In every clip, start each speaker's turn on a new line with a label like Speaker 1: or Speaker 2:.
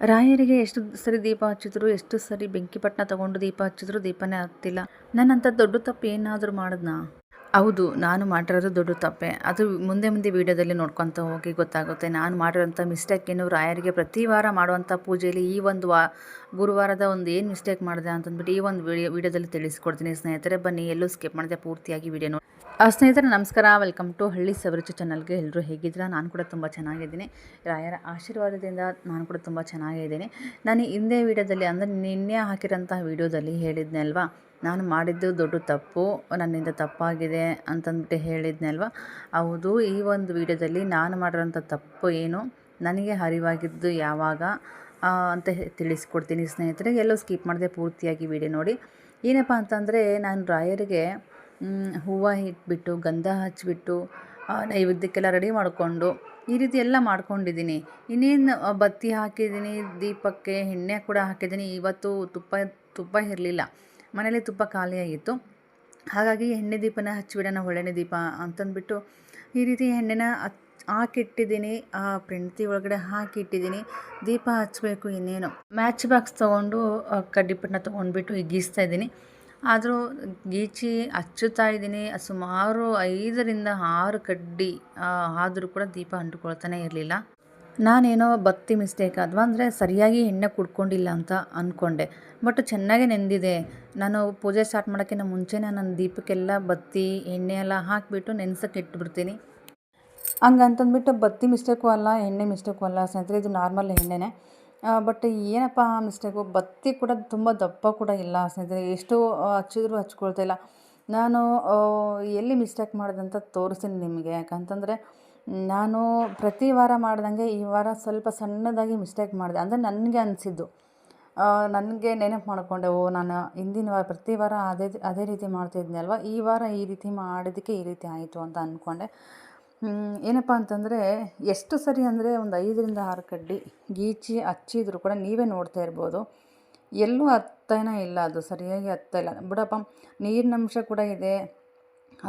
Speaker 1: ರಾಯರಿಗೆ ಎಷ್ಟು ಸರಿ ದೀಪ ಹಚ್ಚಿದ್ರು, ಎಷ್ಟು ಸರಿ ಬೆಂಕಿಪಟ್ಟಣ ತಗೊಂಡು ದೀಪ ಹಚ್ಚಿದ್ರು ದೀಪನೇ ಹತ್ತಿಲ್ಲ. ನನ್ನಂಥ ದೊಡ್ಡ ತಪ್ಪು ಏನಾದರೂ ಮಾಡಿದ್ನಾ? ಹೌದು, ನಾನು ಮಾಡಿರೋದು ದೊಡ್ಡ ತಪ್ಪೆ. ಅದು ಮುಂದೆ ಮುಂದೆ ವೀಡಿಯೋದಲ್ಲಿ ನೋಡ್ಕೊತ ಹೋಗಿ ಗೊತ್ತಾಗುತ್ತೆ. ನಾನು ಮಾಡಿರೋಂಥ ಮಿಸ್ಟೇಕ್ ಏನು, ರಾಯರಿಗೆ ಪ್ರತಿ ವಾರ ಮಾಡುವಂಥ ಪೂಜೆಯಲ್ಲಿ ಈ ಒಂದು ಗುರುವಾರದ ಒಂದು ಏನು ಮಿಸ್ಟೇಕ್ ಮಾಡಿದೆ ಅಂತಂದ್ಬಿಟ್ಟು ಈ ಒಂದು ವೀಡಿಯೋದಲ್ಲಿ ತಿಳಿಸ್ಕೊಡ್ತೀನಿ ಸ್ನೇಹಿತರೆ. ಬನ್ನಿ, ಎಲ್ಲೂ ಸ್ಕಿಪ್ ಮಾಡಿದೆ, ಪೂರ್ತಿಯಾಗಿ ವೀಡಿಯೋ ನೋಡಿ. ಸ್ನೇಹಿತರೆ ನಮಸ್ಕಾರ, ವೆಲ್ಕಮ್ ಟು ಹಳ್ಳಿ ಸವರುಚಿ ಚಾನಲ್ಗೆ. ಎಲ್ಲರೂ ಹೇಗಿದ್ದೀರಾ? ನಾನು ಕೂಡ ತುಂಬ ಚೆನ್ನಾಗಿದ್ದೀನಿ. ರಾಯರ ಆಶೀರ್ವಾದದಿಂದ ನಾನು ಕೂಡ ತುಂಬ ಚೆನ್ನಾಗಿದ್ದೀನಿ. ನಾನು ಹಿಂದೆ ವೀಡಿಯೋದಲ್ಲಿ ಅಂದರೆ ನಿನ್ನೆ ಹಾಕಿರೋಂಥ ವೀಡಿಯೋದಲ್ಲಿ ಹೇಳಿದ್ನೆ ಅಲ್ವಾ, ನಾನು ಮಾಡಿದ್ದು ದೊಡ್ಡ ತಪ್ಪು, ನನ್ನಿಂದ ತಪ್ಪಾಗಿದೆ ಅಂತಂದ್ಬಿಟ್ಟು ಹೇಳಿದ್ನೆ ಅಲ್ವಾ. ಹೌದು, ಈ ಒಂದು ವೀಡಿಯೋದಲ್ಲಿ ನಾನು ಮಾಡಿರೋಂಥ ತಪ್ಪು ಏನು, ನನಗೆ ಅರಿವಾಗಿದ್ದು ಯಾವಾಗ ಅಂತ ತಿಳಿಸ್ಕೊಡ್ತೀನಿ ಸ್ನೇಹಿತರೆ. ಎಲ್ಲೂ ಸ್ಕಿಪ್ ಮಾಡಿದೆ, ಪೂರ್ತಿಯಾಗಿ ವೀಡಿಯೋ ನೋಡಿ. ಏನಪ್ಪ ಅಂತಂದರೆ, ನಾನು ರಾಯರಿಗೆ ಹೂವು ಇಟ್ಬಿಟ್ಟು ಗಂಧ ಹಚ್ಚಿಬಿಟ್ಟು ನೈವೇದ್ಯಕ್ಕೆಲ್ಲ ರೆಡಿ ಮಾಡಿಕೊಂಡು ಈ ರೀತಿ ಎಲ್ಲ ಮಾಡ್ಕೊಂಡಿದ್ದೀನಿ. ಇನ್ನೇನು ಬತ್ತಿ ಹಾಕಿದ್ದೀನಿ, ದೀಪಕ್ಕೆ ಎಣ್ಣೆ ಕೂಡ ಹಾಕಿದ್ದೀನಿ. ಇವತ್ತು ತುಪ್ಪ ಇರಲಿಲ್ಲ, ಮನೇಲಿ ತುಪ್ಪ ಖಾಲಿಯಾಗಿತ್ತು. ಹಾಗಾಗಿ ಎಣ್ಣೆ ದೀಪನ ಹಚ್ಚಿಬಿಡೋಣ, ಒಳ್ಳೆಣ್ಣೆ ದೀಪ ಅಂತಂದ್ಬಿಟ್ಟು ಈ ರೀತಿ ಎಣ್ಣೆನ ಹಾಕಿಟ್ಟಿದ್ದೀನಿ. ಪ್ರಿಂತಿ ಒಳಗಡೆ ಹಾಕಿಟ್ಟಿದ್ದೀನಿ. ದೀಪ ಹಚ್ಚಬೇಕು. ಇನ್ನೇನು ಮ್ಯಾಚ್ ಬಾಕ್ಸ್ ತೊಗೊಂಡು ಕಡ್ಡಿಪಟ್ಟಣ ತೊಗೊಂಡ್ಬಿಟ್ಟು ಗೀಸ್ತಾ ಇದ್ದೀನಿ. ಆದರೂ ಗೀಚಿ ಹಚ್ಚುತ್ತಾ ಇದ್ದೀನಿ. ಸುಮಾರು 5ರಿಂದ 6 ಕಡ್ಡಿ ಆದರೂ ಕೂಡ ದೀಪ ಅಂಟುಕೊಳ್ತಾನೆ ಇರಲಿಲ್ಲ. ನಾನೇನೋ ಬತ್ತಿ ಮಿಸ್ಟೇಕ್ ಅಥವಾ ಅಂದರೆ ಸರಿಯಾಗಿ ಎಣ್ಣೆ ಕುಡ್ಕೊಂಡಿಲ್ಲ ಅಂತ ಅಂದ್ಕೊಂಡೆ. ಬಟ್ ಚೆನ್ನಾಗೇ ನೆಂದಿದೆ. ನಾನು ಪೂಜೆ ಸ್ಟಾರ್ಟ್ ಮಾಡೋಕ್ಕಿಂತ ಮುಂಚೆನೇ ನನ್ನ ದೀಪಕ್ಕೆಲ್ಲ ಬತ್ತಿ ಎಣ್ಣೆ ಎಲ್ಲ ಹಾಕಿಬಿಟ್ಟು ನೆನೆಸೋಕ್ಕೆ ಇಟ್ಬಿಡ್ತೀನಿ. ಹಂಗಂತಂದ್ಬಿಟ್ಟು ಬತ್ತಿ ಮಿಸ್ಟೇಕು ಅಲ್ಲ, ಎಣ್ಣೆ ಮಿಸ್ಟೇಕು ಅಲ್ಲ ಸ್ನೇಹಿತರೆ, ಇದು ನಾರ್ಮಲ್ ಎಣ್ಣೆನೇ. ಬಟ್ ಏನಪ್ಪ ಮಿಸ್ಟೇಕು, ಬತ್ತಿ ಕೂಡ ತುಂಬ ದಪ್ಪ ಕೂಡ ಇಲ್ಲ ಸ್ನೇಹಿತರೆ. ಎಷ್ಟು ಹಚ್ಚಿದ್ರೂ ಹಚ್ಕೊಳ್ತಾ ಇಲ್ಲ. ನಾನು ಎಲ್ಲಿ ಮಿಸ್ಟೇಕ್ ಮಾಡಿದೆ ಅಂತ ತೋರಿಸ್ತೀನಿ ನಿಮಗೆ. ಯಾಕಂತಂದರೆ ನಾನು ಪ್ರತಿ ವಾರ ಮಾಡ್ದಂಗೆ ಈ ವಾರ ಸ್ವಲ್ಪ ಸಣ್ಣದಾಗಿ ಮಿಸ್ಟೇಕ್ ಮಾಡಿದೆ. ಅಂದರೆ ನನಗೆ ಅನಿಸಿದ್ದು, ನನಗೆ ನೆನಪು ಮಾಡಿಕೊಂಡೆ, ನಾನು ಹಿಂದಿನ ವಾರ ಪ್ರತಿ ವಾರ ಅದೇ ರೀತಿ ಮಾಡ್ತಾಯಿದ್ದೆ ಅಲ್ವಾ, ಈ ವಾರ ಈ ರೀತಿ ಮಾಡಿದ್ದಕ್ಕೆ ಈ ರೀತಿ ಆಯಿತು ಅಂತ ಅಂದ್ಕೊಂಡೆ. ಏನಪ್ಪ ಅಂತಂದರೆ, ಎಷ್ಟು ಸರಿ ಅಂದರೆ ಒಂದು 5ರಿಂದ 6 ಕಡ್ಡಿ ಗೀಚಿ ಹಚ್ಚಿದ್ರು ಕೂಡ ನೀವೇ ನೋಡ್ತಾ ಇರ್ಬೋದು, ಎಲ್ಲೂ ಹತ್ತನೇ ಇಲ್ಲ. ಅದು ಸರಿಯಾಗಿ ಹತ್ತಾ ಇಲ್ಲ. ಬಿಡಪ್ಪ, ನೀರಿನಂಶ ಕೂಡ ಇದೆ,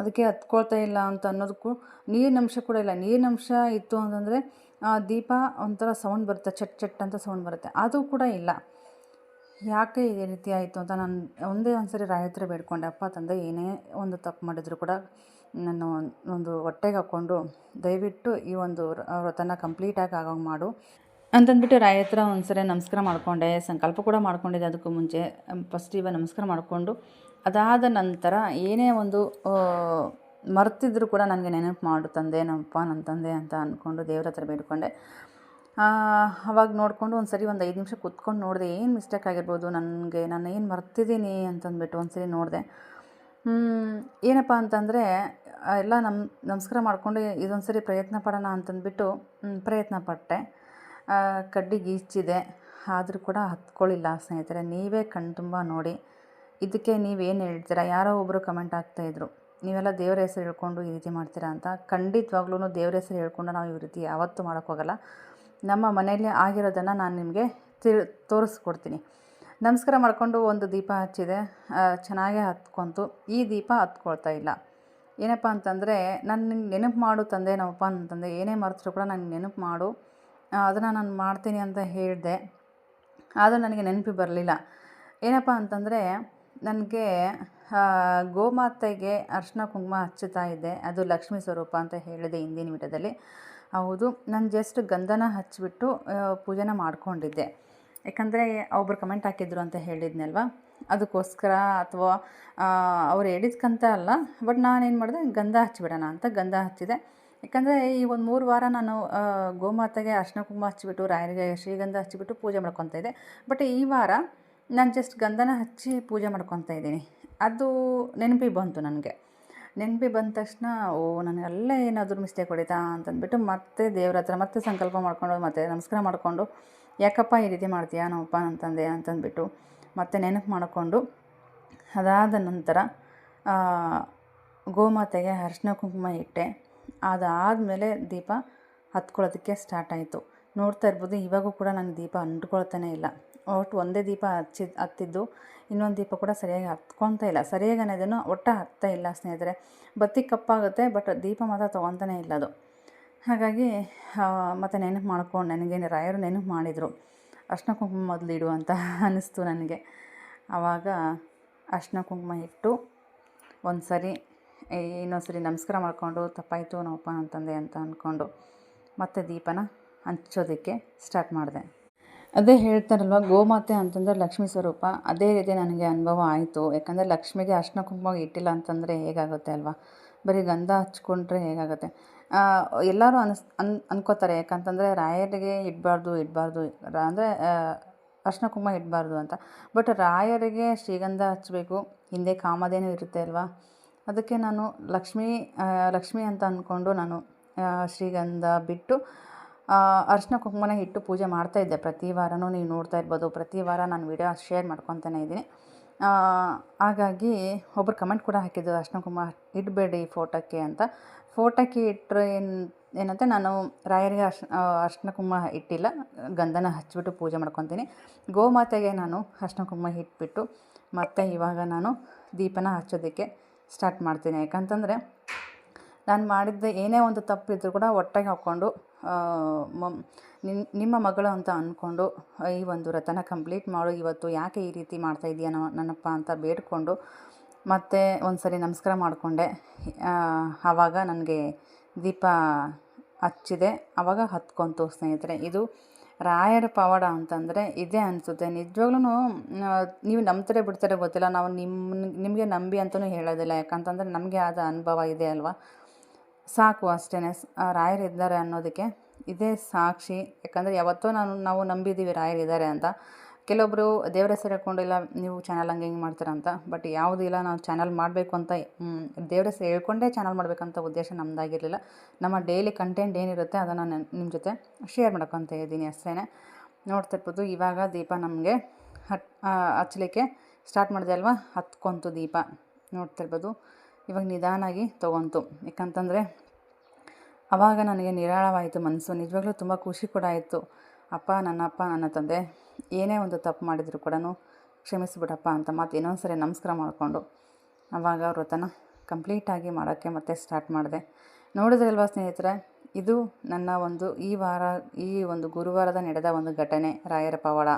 Speaker 1: ಅದಕ್ಕೆ ಹತ್ಕೊಳ್ತಾ ಇಲ್ಲ ಅಂತ ಅನ್ನೋದಕ್ಕೂ ನೀರಿನಂಶ ಕೂಡ ಇಲ್ಲ. ನೀರಿನಂಶ ಇತ್ತು ಅಂತಂದರೆ ದೀಪ ಒಂಥರ ಸೌಂಡ್ ಬರುತ್ತೆ, ಚಟ್ ಚಟ್ ಅಂತ ಸೌಂಡ್ ಬರುತ್ತೆ. ಅದು ಕೂಡ ಇಲ್ಲ. ಯಾಕೆ ಈ ರೀತಿ ಆಯಿತು ಅಂತ ನಾನು ಒಂದೇ ಒಂದು ಸರಿ ರಾಯ ಹತ್ರ ಬೇಡ್ಕೊಂಡೆ, ಅಪ್ಪ ತಂದೆ ಏನೇ ಒಂದು ತಪ್ಪು ಮಾಡಿದ್ರು ಕೂಡ ನಾನು ಒಂದು ಹೊಟ್ಟೆಗೆ ಹಾಕ್ಕೊಂಡು ದಯವಿಟ್ಟು ಈ ಒಂದು ವ್ರತನ ಕಂಪ್ಲೀಟಾಗಿ ಆಗೋಂಗೆ ಮಾಡು ಅಂತಂದ್ಬಿಟ್ಟು ರಾಯ ಹತ್ರ ಒಂದು ಸರಿ ನಮಸ್ಕಾರ ಮಾಡಿಕೊಂಡೆ. ಸಂಕಲ್ಪ ಕೂಡ ಮಾಡ್ಕೊಂಡಿದ್ದೆ ಅದಕ್ಕೂ ಮುಂಚೆ. ಫಸ್ಟ್ ನಮಸ್ಕಾರ ಮಾಡಿಕೊಂಡು ಅದಾದ ನಂತರ ಏನೇ ಒಂದು ಮರ್ತಿದ್ರು ಕೂಡ ನನಗೆ ನೆನಪು ಮಾಡು ತಂದೆ, ನಮ್ಮಪ್ಪ ನನ್ನ ತಂದೆ ಅಂತ ಅಂದ್ಕೊಂಡು ದೇವ್ರ ಹತ್ರ ಬೇಡ್ಕೊಂಡೆ. ಅವಾಗ ನೋಡಿಕೊಂಡು ಒಂದು 5 ನಿಮಿಷ ಕೂತ್ಕೊಂಡು ನೋಡಿದೆ, ಏನು ಮಿಸ್ಟೇಕ್ ಆಗಿರ್ಬೋದು ನನಗೆ, ನಾನು ಏನು ಮರ್ತಿದ್ದೀನಿ ಅಂತಂದ್ಬಿಟ್ಟು ಒಂದು ಸರಿ ನೋಡಿದೆ. ಏನಪ್ಪ ಅಂತಂದರೆ, ಎಲ್ಲ ನಮಸ್ಕಾರ ಮಾಡಿಕೊಂಡು ಇದೊಂದು ಸರಿ ಪ್ರಯತ್ನ ಪಡೋಣ ಅಂತಂದ್ಬಿಟ್ಟು ಪ್ರಯತ್ನ ಪಟ್ಟೆ. ಕಡ್ಡಿ ಗೀಚಿದೆ, ಆದರೂ ಕೂಡ ಹತ್ಕೊಳ್ಳಿಲ್ಲ ಸ್ನೇಹಿತರೆ. ನೀವೇ ಕಣ್ಣು ತುಂಬ ನೋಡಿ. ಇದಕ್ಕೆ ನೀವೇನು ಹೇಳ್ತೀರಾ? ಯಾರೋ ಒಬ್ಬರು ಕಮೆಂಟ್ ಆಗ್ತಾಯಿದ್ರು, ನೀವೆಲ್ಲ ದೇವ್ರ ಹೆಸರು ಹೇಳ್ಕೊಂಡು ಈ ರೀತಿ ಮಾಡ್ತೀರಾ ಅಂತ. ಖಂಡಿತವಾಗ್ಲೂ ದೇವ್ರ ಹೆಸರು ಹೇಳ್ಕೊಂಡು ನಾವು ಈ ರೀತಿ ಯಾವತ್ತೂ ಮಾಡೋಕ್ಕೋಗಲ್ಲ. ನಮ್ಮ ಮನೆಯಲ್ಲಿ ಆಗಿರೋದನ್ನು ನಾನು ನಿಮಗೆ ತೋರಿಸ್ಕೊಡ್ತೀನಿ. ನಮಸ್ಕಾರ ಮಾಡಿಕೊಂಡು ಒಂದು ದೀಪ ಹಚ್ಚಿದೆ, ಚೆನ್ನಾಗೇ ಹತ್ಕೊಂತು. ಈ ದೀಪ ಹತ್ಕೊಳ್ತಾ ಇಲ್ಲ. ಏನಪ್ಪ ಅಂತಂದರೆ, ನನ್ನ ನೆನಪು ಮಾಡು ತಂದೆ, ನಮ್ಮಪ್ಪ ನನ್ನ ತಂದೆ, ಏನೇ ಮರೆತರೂ ಕೂಡ ನನಗೆ ನೆನಪು ಮಾಡು, ಅದನ್ನು ನಾನು ಮಾಡ್ತೀನಿ ಅಂತ ಹೇಳಿದೆ. ಆದರೂ ನನಗೆ ನೆನಪು ಬರಲಿಲ್ಲ. ಏನಪ್ಪ ಅಂತಂದರೆ, ನನಗೆ ಗೋಮಾತೆಗೆ ಅರಿಶಿನ ಕುಂಕುಮ ಹಚ್ಚುತ್ತಾ ಇದ್ದೆ. ಅದು ಲಕ್ಷ್ಮೀ ಸ್ವರೂಪ ಅಂತ ಹೇಳಿದೆ ಹಿಂದಿನ ವಿಡಿಯೋದಲ್ಲಿ. ಹೌದು, ನಾನು ಜಸ್ಟ್ ಗಂಧನ ಹಚ್ಚಿಬಿಟ್ಟು ಪೂಜೆನ ಮಾಡ್ಕೊಂಡಿದ್ದೆ. ಯಾಕಂದರೆ ಒಬ್ಬರು ಕಮೆಂಟ್ ಹಾಕಿದ್ರು ಅಂತ ಹೇಳಿದ್ನಲ್ವ, ಅದಕ್ಕೋಸ್ಕರ. ಅಥವಾ ಅವ್ರು ಹೇಳಿದ್ಕಂತ ಅಲ್ಲ, ಬಟ್ ನಾನೇನು ಮಾಡಿದೆ, ಗಂಧ ಹಚ್ಚಿಬಿಡೋಣ ಅಂತ ಗಂಧ ಹಚ್ಚಿದೆ. ಯಾಕಂದರೆ ಈ ಒಂದು 3 ವಾರ ನಾನು ಗೋಮಾತೆಗೆ ಅರಿಶಿನ ಕುಂಕುಮ ಹಚ್ಚಿಬಿಟ್ಟು ರಾಯರಿಗೆ ಶ್ರೀಗಂಧ ಹಚ್ಚಿಬಿಟ್ಟು ಪೂಜೆ ಮಾಡ್ಕೊತಾ ಇದ್ದೆ. ಬಟ್ ಈ ವಾರ ನಾನು ಜಸ್ಟ್ ಗಂಧನ ಹಚ್ಚಿ ಪೂಜೆ ಮಾಡ್ಕೊತಾ ಇದ್ದೀನಿ. ಅದು ನೆನಪಿಗೆ ಬಂತು ನನಗೆ. ನೆನಪಿಗೆ ಬಂದ ತಕ್ಷಣ ನನಗೆ ಅಲ್ಲೇ ಏನಾದರೂ ಮಿಸ್ಟೇಕ್ ಹೊಡಿತಾ ಅಂತಂದ್ಬಿಟ್ಟು ಮತ್ತೆ ದೇವ್ರ ಹತ್ರ ಮತ್ತೆ ಸಂಕಲ್ಪ ಮಾಡ್ಕೊಂಡು ಮತ್ತೆ ನಮಸ್ಕಾರ ಮಾಡಿಕೊಂಡು, ಯಾಕಪ್ಪ ಈ ರೀತಿ ಮಾಡ್ತೀಯಾ ನಮ್ಮಪ್ಪ ನನ್ನ ತಂದೆ ಅಂತಂದ್ಬಿಟ್ಟು ಮತ್ತೆ ನೆನಪು ಮಾಡಿಕೊಂಡು, ಅದಾದ ನಂತರ ಗೋಮಾತೆಗೆ ಅರಿಶಿನ ಕುಂಕುಮ ಇಟ್ಟೆ. ಅದಾದಮೇಲೆ ದೀಪ ಹತ್ಕೊಳ್ಳೋದಕ್ಕೆ ಸ್ಟಾರ್ಟ್ ಆಯಿತು. ನೋಡ್ತಾ ಇರ್ಬೋದು, ಇವಾಗೂ ಕೂಡ ನನಗೆ ದೀಪ ಅಂಟ್ಕೊಳ್ತಾನೆ ಇಲ್ಲ. ಒಟ್ಟು ಒಂದೇ ದೀಪ ಹತ್ತಿದ್ದು, ಇನ್ನೊಂದು ದೀಪ ಕೂಡ ಸರಿಯಾಗಿ ಹತ್ಕೊಳ್ತಾ ಇಲ್ಲ. ಸರಿಯಾಗಿ ಅನ್ನೋದೇನು ಒಟ್ಟು ಹತ್ತಾ ಇಲ್ಲ ಸ್ನೇಹಿತರೆ. ಬತ್ತಿ ಕಪ್ಪಾಗುತ್ತೆ, ಬಟ್ ದೀಪ ಮಾತ್ರ ತೊಗೊತಾನೆ ಇಲ್ಲ ಅದು. ಹಾಗಾಗಿ ಮತ್ತು ನೆನಪು ಮಾಡ್ಕೊಂಡು, ನನಗೇನು ರಾಯರು ನೆನಪು ಮಾಡಿದರು, ಅರ್ಶಿನ ಕುಂಕುಮ ಮೊದಲು ಇಡು ಅಂತ ಅನ್ನಿಸ್ತು ನನಗೆ. ಆವಾಗ ಅರ್ಶಿನ ಕುಂಕುಮ ಇಟ್ಟು ಒಂದು ಸರಿ ಇನ್ನೊಂದು ಸರಿ ನಮಸ್ಕಾರ ಮಾಡಿಕೊಂಡು ತಪ್ಪಾಯಿತು ನಮ್ಮಪ್ಪ ಅಂತಂದೆ ಅಂತ ಅಂದ್ಕೊಂಡು ಮತ್ತೆ ದೀಪನ ಹಂಚೋದಕ್ಕೆ ಸ್ಟಾರ್ಟ್ ಮಾಡಿದೆ. ಅದೇ ಹೇಳ್ತಾರಲ್ವ, ಗೋಮಾತೆ ಅಂತಂದರೆ ಲಕ್ಷ್ಮೀ ಸ್ವರೂಪ. ಅದೇ ರೀತಿ ನನಗೆ ಅನುಭವ ಆಯಿತು. ಯಾಕಂದರೆ ಲಕ್ಷ್ಮಿಗೆ ಅರ್ಶಿನ ಕುಂಕುಮ ಇಟ್ಟಿಲ್ಲ ಅಂತಂದರೆ ಹೇಗಾಗುತ್ತೆ ಅಲ್ವಾ, ಬರೀ ಗಂಧ ಹಚ್ಕೊಂಡ್ರೆ ಹೇಗಾಗುತ್ತೆ. ಎಲ್ಲರೂ ಅನ್ಕೋತಾರೆ, ಯಾಕಂತಂದರೆ ರಾಯರಿಗೆ ಇಡಬಾರ್ದು ಅಂದರೆ ಅರ್ಶಿನ ಕುಂಕುಮ ಇಡಬಾರ್ದು ಅಂತ. ಬಟ್ ರಾಯರಿಗೆ ಶ್ರೀಗಂಧ ಹಚ್ಚಬೇಕು, ಹಿಂದೆ ಕಾಮಧೇನು ಇರುತ್ತೆ ಅಲ್ವಾ, ಅದಕ್ಕೆ ನಾನು ಲಕ್ಷ್ಮಿ ಅಂತ ಅಂದ್ಕೊಂಡು ನಾನು ಶ್ರೀಗಂಧ ಬಿಟ್ಟು ಅರ್ಶಿನ ಕುಂಕುಮನ ಇಟ್ಟು ಪೂಜೆ ಮಾಡ್ತಾಯಿದ್ದೆ. ಪ್ರತಿ ವಾರವೂ ನೀವು ನೋಡ್ತಾ ಇರ್ಬೋದು, ಪ್ರತಿ ವಾರ ನಾನು ವಿಡಿಯೋ ಶೇರ್ ಮಾಡ್ಕೊತಾನೆ ಇದ್ದೀನಿ. ಹಾಗಾಗಿ ಒಬ್ಬರು ಕಮೆಂಟ್ ಕೂಡ ಹಾಕಿದ್ದು, ಅರ್ಶಿನ ಕುಂಕುಮ ಇಡಬೇಡಿ ಫೋಟೋಕ್ಕೆ ಅಂತ. ಫೋಟೋಕ್ಕೆ ಇಟ್ಟರೆ ಏನಂತೆ, ನಾನು ರಾಯರಿಗೆ ಅರ್ಶಿನ ಕುಂಕುಮ ಇಟ್ಟಿಲ್ಲ, ಗಂಧನ ಹಚ್ಚಿಬಿಟ್ಟು ಪೂಜೆ ಮಾಡ್ಕೊತೀನಿ. ಗೋಮಾತೆಗೆ ನಾನು ಅರ್ಶಿನ ಕುಂಕುಮ ಇಟ್ಬಿಟ್ಟು ಮತ್ತು ಇವಾಗ ನಾನು ದೀಪನ ಹಚ್ಚೋದಕ್ಕೆ ಸ್ಟಾರ್ಟ್ ಮಾಡ್ತೀನಿ. ಯಾಕಂತಂದರೆ ನಾನು ಮಾಡಿದ್ದೆ ಏನೇ ಒಂದು ತಪ್ಪಿದ್ರೂ ಕೂಡ ಒಟ್ಟಾಗಿ ಹಾಕ್ಕೊಂಡು ನಿಮ್ಮ ಮಗಳು ಅಂತ ಅಂದ್ಕೊಂಡು ಈ ಒಂದು ವ್ರತನ ಕಂಪ್ಲೀಟ್ ಮಾಡು, ಇವತ್ತು ಯಾಕೆ ಈ ರೀತಿ ಮಾಡ್ತಾಯಿದ್ದೀಯ ನನ್ನಪ್ಪ ಅಂತ ಬೇಡಿಕೊಂಡು ಮತ್ತು ಒಂದು ಸರಿ ನಮಸ್ಕಾರ ಮಾಡಿಕೊಂಡೆ. ಆವಾಗ ನನಗೆ ದೀಪ ಹಚ್ಚಿದೆ, ಆವಾಗ ಹತ್ಕೊಂತು ಸ್ನೇಹಿತರೆ. ಇದು ರಾಯರ ಪವಾಡ ಅಂತಂದರೆ ಇದೇ ಅನಿಸುತ್ತೆ. ನಿಜವಾಗ್ಲೂ ನೀವು ನಂಬ್ತಾರೆ ಬಿಡ್ತಾರೆ ಗೊತ್ತಿಲ್ಲ, ನಾವು ನಿಮಗೆ ನಂಬಿ ಅಂತಲೂ ಹೇಳೋದಿಲ್ಲ. ಯಾಕಂತಂದರೆ ನಮಗೆ ಆದ ಅನುಭವ ಇದೆ ಅಲ್ವಾ, ಸಾಕು ಅಷ್ಟೇ. ರಾಯರು ಇದ್ದಾರೆ ಅನ್ನೋದಕ್ಕೆ ಇದೇ ಸಾಕ್ಷಿ. ಯಾಕಂದರೆ ಯಾವತ್ತೋ ನಾವು ನಂಬಿದ್ದೀವಿ ರಾಯರಿದ್ದಾರೆ ಅಂತ. ಕೆಲವೊಬ್ಬರು ದೇವರ ಹೆಸರು ಹೇಳ್ಕೊಂಡಿಲ್ಲ, ನೀವು ಚಾನಲ್ ಹಂಗೆ ಹಿಂಗೆ ಮಾಡ್ತೀರಂತ. ಬಟ್ ಯಾವುದೂ ಇಲ್ಲ, ನಾವು ಚಾನಲ್ ಮಾಡಬೇಕು ಅಂತ ದೇವರ ಹೆಸರು ಹೇಳ್ಕೊಂಡೇ ಚಾನಲ್ ಮಾಡಬೇಕಂತ ಉದ್ದೇಶ ನಮ್ಮದಾಗಿರಲಿಲ್ಲ. ನಮ್ಮ ಡೈಲಿ ಕಂಟೆಂಟ್ ಏನಿರುತ್ತೆ ಅದನ್ನು ನಾನು ನಿಮ್ಮ ಜೊತೆ ಶೇರ್ ಮಾಡ್ಕೊತ ಇದ್ದೀನಿ ಅಷ್ಟೇ. ನೋಡ್ತಾ ಇರ್ಬೋದು, ಇವಾಗ ದೀಪ ನಮಗೆ ಹಚ್ಚಲಿಕ್ಕೆ ಸ್ಟಾರ್ಟ್ ಮಾಡಿದೆ ಅಲ್ವಾ, ಹತ್ಕೊಂತು ದೀಪ. ನೋಡ್ತಾ ಇರ್ಬೋದು, ಇವಾಗ ನಿಧಾನಾಗಿ ತೊಗೊಂತು. ಯಾಕಂತಂದರೆ ಆವಾಗ ನನಗೆ ನಿರಾಳವಾಯಿತು ಮನಸ್ಸು. ನಿಜವಾಗ್ಲೂ ತುಂಬ ಖುಷಿ ಕೂಡ ಆಯಿತು. ನನ್ನ ತಂದೆ ಏನೇ ಒಂದು ತಪ್ಪು ಮಾಡಿದರೂ ಕೂಡ ಕ್ಷಮಿಸಿಬಿಡಪ್ಪ ಅಂತ ಮತ್ತು ಇನ್ನೊಂದು ಸರಿ ನಮಸ್ಕಾರ ಮಾಡಿಕೊಂಡು ಆವಾಗ ವ್ರತನ ಕಂಪ್ಲೀಟಾಗಿ ಮಾಡೋಕ್ಕೆ ಮತ್ತೆ ಸ್ಟಾರ್ಟ್ ಮಾಡಿದೆ. ನೋಡಿದ್ರಲ್ವಾ ಸ್ನೇಹಿತರೆ, ಇದು ನನ್ನ ಈ ಒಂದು ಗುರುವಾರದ ನಡೆದ ಒಂದು ಘಟನೆ, ರಾಯರ ಪವಾಡ.